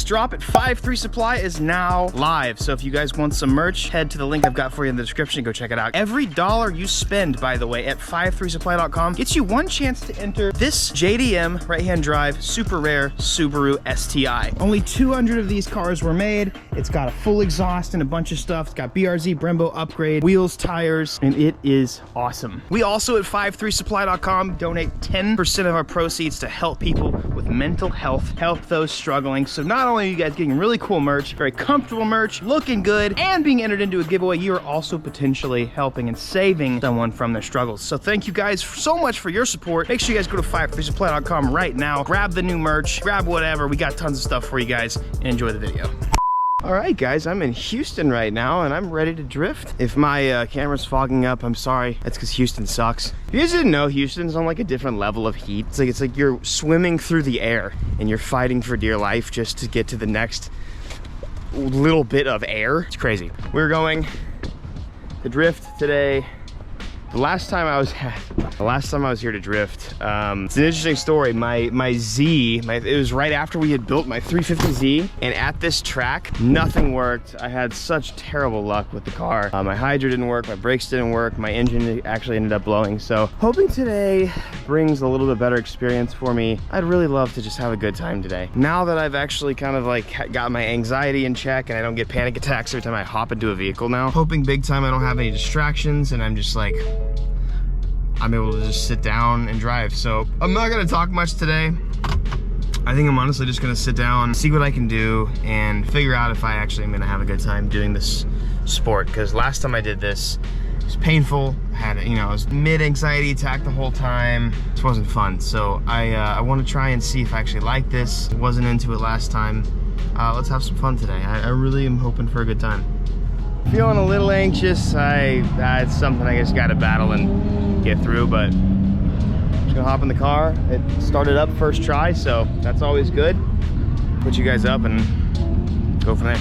drop at 5-3 Supply is now live. So if you guys want some merch, head to the link I've got for you in the description. Go check it out. Every dollar you spend, by the way, at 53supply.com gets you one chance to enter this JDM right-hand drive super rare Subaru STI. Only 200 of these cars were made. It's got a full exhaust and a bunch of stuff. It's got BRZ Brembo upgrade, wheels, tires, and it is awesome. We also at 53supply.com donate 10% of our proceeds to help people with mental health, help those struggling. So not only are you guys getting really cool merch, very comfortable merch, looking good, and being entered into a giveaway, you are also potentially helping and saving someone from their struggles. So thank you guys so much for your support. Make sure you guys go to 53supply.com right now, grab the new merch, grab whatever. We got tons of stuff for you guys, and enjoy the video. All right, guys, I'm in Houston right now, and I'm ready to drift. If my camera's fogging up, I'm sorry. That's because Houston sucks. If you guys didn't know, Houston's on like a different level of heat. It's like you're swimming through the air, and you're fighting for dear life just to get to the next little bit of air. It's crazy. We're going to drift today. The last time I was here to drift, it's an interesting story. My Z, it was right after we had built my 350Z, and at this track, nothing worked. I had such terrible luck with the car. My hydro didn't work, my brakes didn't work, my engine actually ended up blowing. So hoping today brings a little bit better experience for me. I'd really love to just have a good time today. Now that I've actually kind of like got my anxiety in check and I don't get panic attacks every time I hop into a vehicle now, hoping big time I don't have any distractions and I'm just like, I'm able to just sit down and drive. So I'm not gonna talk much today. I think I'm honestly just gonna sit down, see what I can do, and figure out if I actually am gonna have a good time doing this sport. Because last time I did this, it was painful. I had, I was mid-anxiety attack the whole time. This wasn't fun. So I wanna try and see if I actually like this. Wasn't into it last time. Let's have some fun today. I really am hoping for a good time. Feeling a little anxious. It's something I just gotta battle and get through, but I'm just gonna hop in the car. It started up first try, so that's always good. Put you guys up and go from there.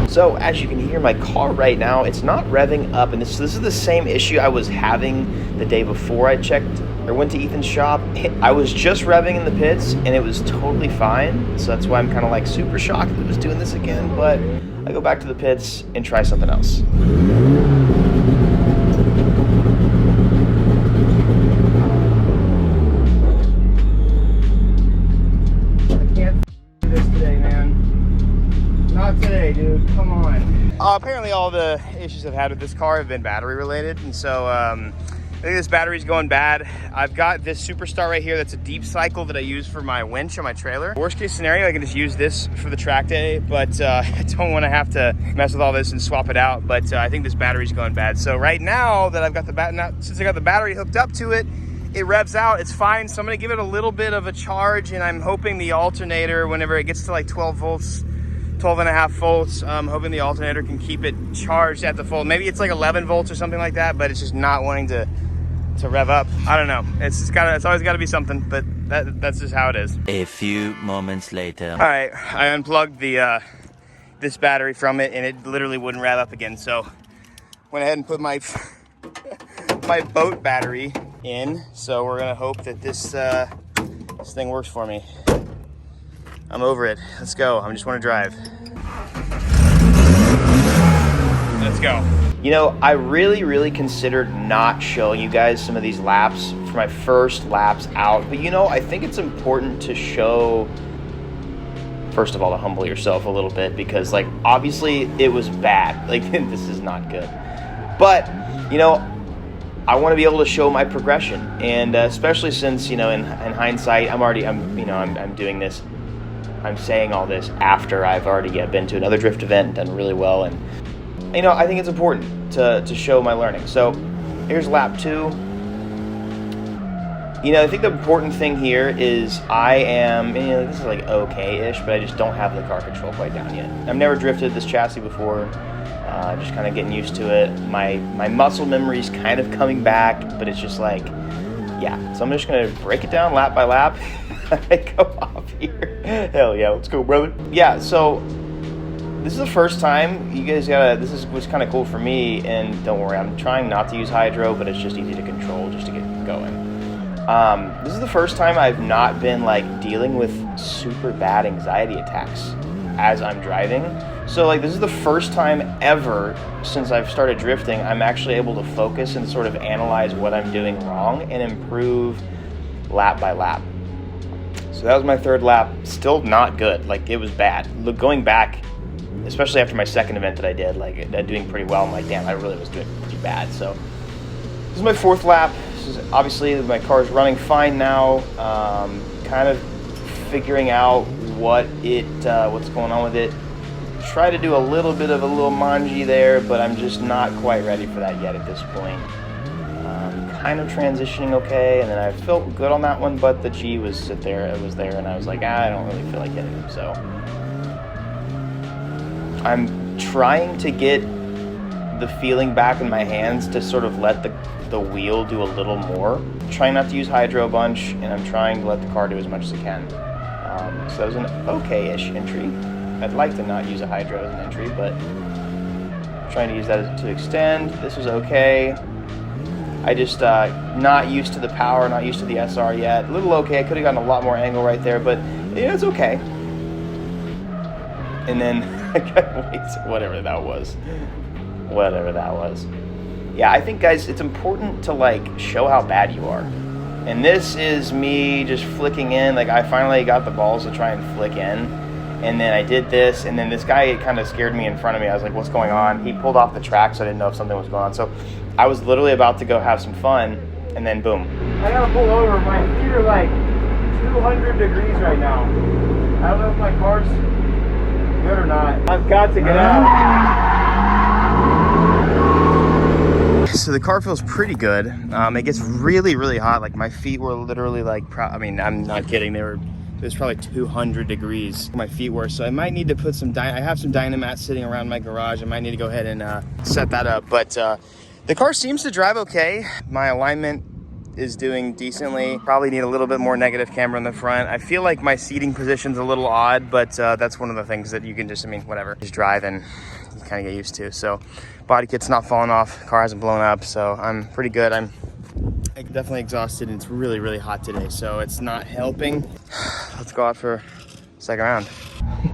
So as you can hear my car right now, it's not revving up, and this is the same issue I was having the day before I checked or went to Ethan's shop. I was just revving in the pits and it was totally fine. So that's why I'm kind of like super shocked that it was doing this again, but I go back to the pits and try something else. I can't do this today, man. Not today, dude. Come on. Apparently all the issues I've had with this car have been battery related, and so I think this battery's going bad. I've got this Superstar right here that's a deep cycle that I use for my winch on my trailer. Worst case scenario, I can just use this for the track day, but I don't want to have to mess with all this and swap it out, but I think this battery's going bad. So right now that I've got since I got the battery hooked up to it, it revs out, it's fine. So I'm gonna give it a little bit of a charge, and I'm hoping the alternator, whenever it gets to like 12 volts, 12.5 volts. I'm hoping the alternator can keep it charged at the full. Maybe it's like 11 volts or something like that, but it's just not wanting to rev up. I don't know. It's always got to be something, but that's just how it is. A few moments later. All right, I unplugged this battery from it, and it literally wouldn't rev up again. So went ahead and put my my boat battery in. So we're gonna hope that this thing works for me. I'm over it. Let's go. I just want to drive. Let's go. You know, I really considered not showing you guys some of these laps for my first laps out. But I think it's important to show, first of all, to humble yourself a little bit, because like, obviously it was bad. Like, this is not good. But, I want to be able to show my progression. And especially since, in hindsight, I'm doing this. I'm saying all this after I've already been to another drift event and done really well, and I think it's important to show my learning. So here's lap 2. You know, I think the important thing here is I am, you know, this is like okay-ish, but I just don't have the car control quite down yet. I've never drifted this chassis before, just kind of getting used to it. My muscle memory's kind of coming back, but it's just like, yeah. So I'm just gonna break it down lap by lap. I go off here. Hell yeah, let's go, brother. Yeah, so this is the first time you guys was kind of cool for me, and don't worry, I'm trying not to use hydro, but it's just easy to control just to get going. This is the first time I've not been like dealing with super bad anxiety attacks as I'm driving. So like this is the first time ever since I've started drifting I'm actually able to focus and sort of analyze what I'm doing wrong and improve lap by lap. So that was my third lap. Still not good. Like it was bad. Look, going back, especially after my second event that I did, like doing pretty well, I'm like, damn, I really was doing pretty bad. So this is my fourth lap. This is, obviously my car is running fine now. Kind of figuring out what's going on with it. Try to do a little bit of a little manji there, but I'm just not quite ready for that yet at this point. Kind of transitioning okay, and then I felt good on that one, but the G was there, and I was like, I don't really feel like hitting him. So I'm trying to get the feeling back in my hands to sort of let the wheel do a little more. I'm trying not to use hydro a bunch, and I'm trying to let the car do as much as it can. So that was an okay-ish entry. I'd like to not use a hydro as an entry, but I'm trying to use that to extend. This was okay. I just not used to the power, not used to the SR yet. A little okay. I could have gotten a lot more angle right there, but yeah, it's okay. And then whatever that was. Yeah, I think guys, it's important to like show how bad you are. And this is me just flicking in. Like I finally got the balls to try and flick in. And then I did this, and then this guy kind of scared me in front of me. I was like, what's going on? He pulled off the track, so I didn't know if something was going on. So I was literally about to go have some fun, and then boom. I gotta pull over. My feet are like 200 degrees right now. I don't know if my car's good or not. I've got to get out. So the car feels pretty good. It gets really, really hot. Like my feet were literally like, I mean, I'm not kidding. It was probably 200 degrees my feet were, so I might need to put some I have some Dynamats sitting around my garage. I might need to go ahead and set that up, but the car seems to drive okay. My alignment is doing decently. Probably need a little bit more negative camera in the front. I feel like my seating position's a little odd, but that's one of the things that you can just, I mean, whatever, just drive and you kind of get used to. So body kit's not falling off, car hasn't blown up, so I'm pretty good. I'm definitely exhausted, and it's really, really hot today, so it's not helping. Let's go out for a second round.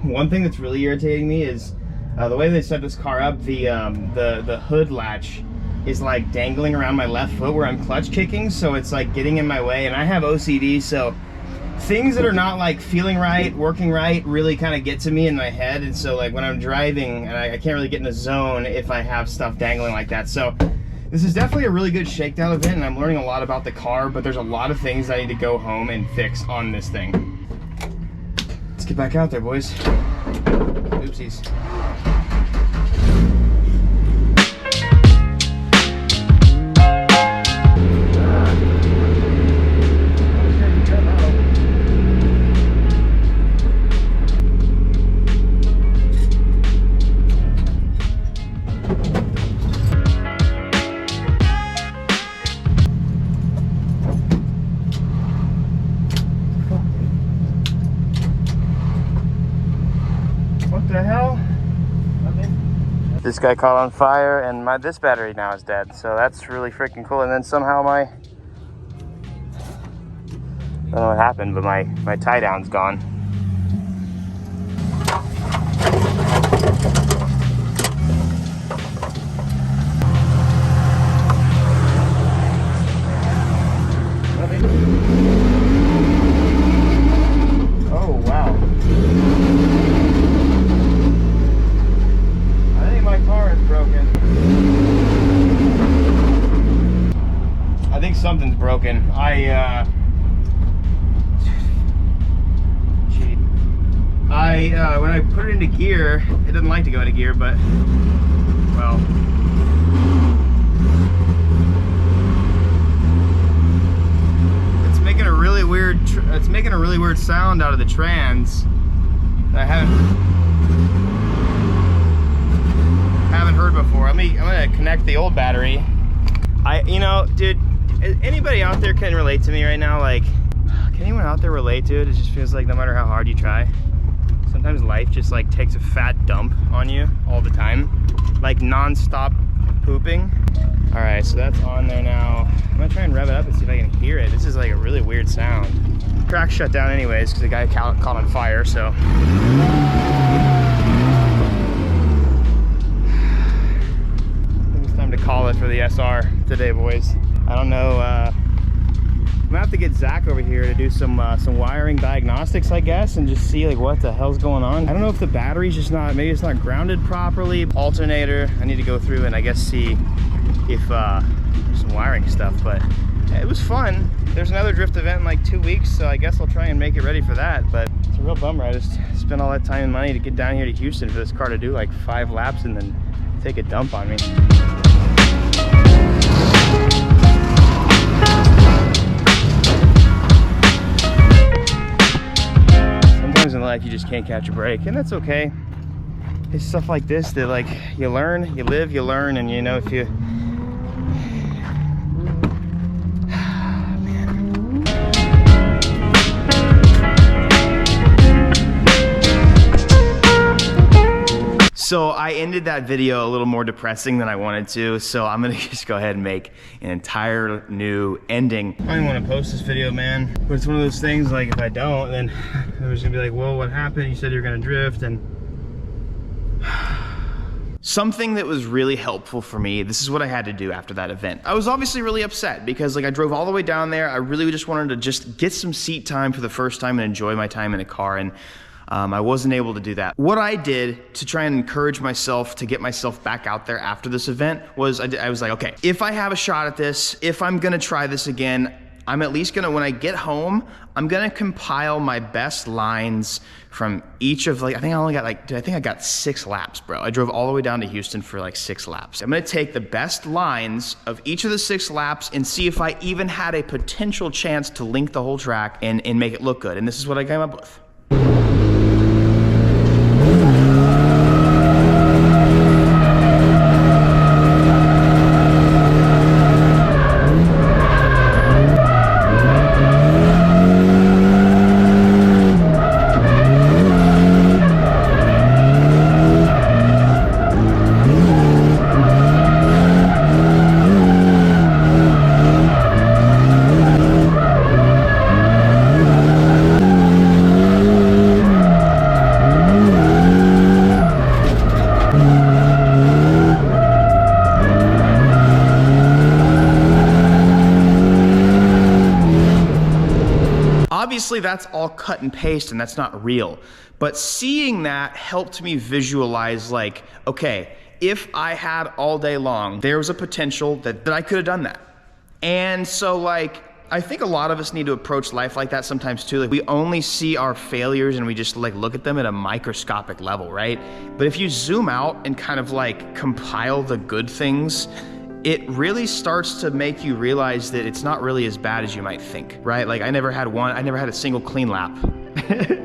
One thing that's really irritating me is the way they set this car up. The hood latch is like dangling around my left foot where I'm clutch kicking, so it's like getting in my way, and I have OCD, so things that are not like feeling right, working right, really kind of get to me in my head. And so like when I'm driving, and I can't really get in the zone if I have stuff dangling like that. So this is definitely a really good shakedown event, and I'm learning a lot about the car, but there's a lot of things I need to go home and fix on this thing. Let's get back out there, boys. Oopsies. This guy caught on fire, and this battery now is dead, so that's really freaking cool. And then somehow I don't know what happened, but my tie down's gone. Oh wow. I think something's broken. When I put it into gear, it doesn't like to go into gear, but well, it's weird, it's making a really weird sound out of the trans that I haven't heard before. I'm gonna connect the old battery. You know, dude, anybody out there can relate to me right now? Like, can anyone out there relate to it? It just feels like no matter how hard you try, sometimes life just like takes a fat dump on you all the time, like non-stop pooping. All right, so that's on there now. I'm gonna try and rev it up and see if I can hear it. This is like a really weird sound. Track shut down anyways because the guy caught on fire, so. I think it's time to call it for the SR today, boys. I don't know, I'm gonna have to get Zach over here to do some wiring diagnostics, I guess, and just see like what the hell's going on. I don't know if the battery's just not, maybe it's not grounded properly. Alternator, I need to go through and I guess see if there's some wiring stuff, but it was fun. There's another drift event in like 2 weeks, so I guess I'll try and make it ready for that, but it's a real bummer. I just spent all that time and money to get down here to Houston for this car to do like 5 laps and then take a dump on me. Sometimes in life you just can't catch a break, and that's okay. It's stuff like this that like you learn, you live, you learn, and you know, if you So I ended that video a little more depressing than I wanted to, so I'm gonna just go ahead and make an entire new ending. I don't even want to post this video, man, but it's one of those things, like if I don't, then there's gonna be like, well, what happened? You said you were gonna drift, and something that was really helpful for me, this is what I had to do after that event. I was obviously really upset because like I drove all the way down there. I really just wanted to just get some seat time for the first time and enjoy my time in a car, and I wasn't able to do that. What I did to try and encourage myself to get myself back out there after this event was I was like, okay, if I have a shot at this, if I'm gonna try this again, I'm at least gonna, when I get home, I'm gonna compile my best lines from each of like, I think I only got like, dude, I think I got 6 laps, bro. I drove all the way down to Houston for like 6 laps. I'm gonna take the best lines of each of the 6 laps and see if I even had a potential chance to link the whole track and make it look good. And this is what I came up with. Obviously that's all cut and paste and that's not real, but seeing that helped me visualize like, okay, if I had all day long, there was a potential that I could have done that. And so like, I think a lot of us need to approach life like that sometimes too. Like we only see our failures and we just like look at them at a microscopic level, right? But if you zoom out and kind of like compile the good things, it really starts to make you realize that it's not really as bad as you might think, right? Like I never had a single clean lap.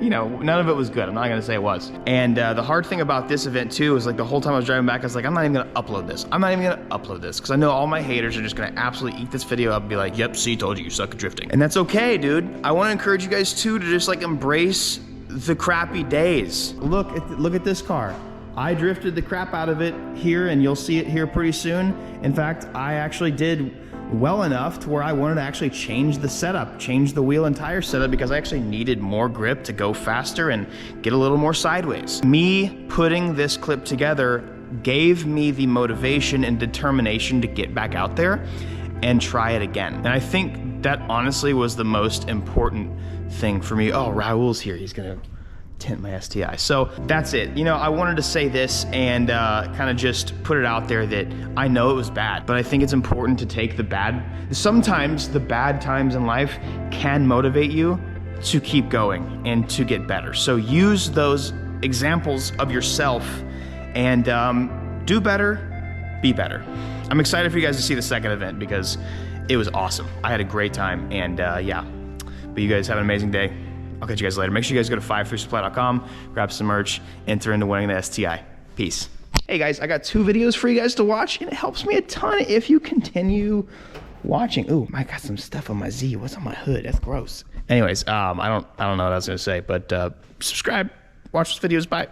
You know, none of it was good. I'm not gonna say it was. And the hard thing about this event too is like the whole time I was driving back, I was like, I'm not even gonna upload this. I'm not even gonna upload this because I know all my haters are just gonna absolutely eat this video up and be like, yep, see, told you suck at drifting. And that's okay, dude. I wanna encourage you guys too to just like embrace the crappy days. Look at this car. I drifted the crap out of it here, and you'll see it here pretty soon. In fact, I actually did well enough to where I wanted to actually change the setup, change the wheel and tire setup, because I actually needed more grip to go faster and get a little more sideways. Me putting this clip together gave me the motivation and determination to get back out there and try it again. And I think that honestly was the most important thing for me. Oh, Raul's here, he's gonna tint my STI. So that's it. You know, I wanted to say this and kind of just put it out there that I know it was bad, but I think it's important to take the bad. Sometimes the bad times in life can motivate you to keep going and to get better. So use those examples of yourself and do better, be better. I'm excited for you guys to see the second event because it was awesome. I had a great time, and yeah. But you guys have an amazing day. I'll catch you guys later. Make sure you guys go to 53supply.com, grab some merch, enter into winning the STI. Peace. Hey guys, I got 2 videos for you guys to watch, and it helps me a ton if you continue watching. Ooh, I got some stuff on my Z. What's on my hood? That's gross. Anyways, I don't know what I was gonna say, but subscribe, watch those videos, bye.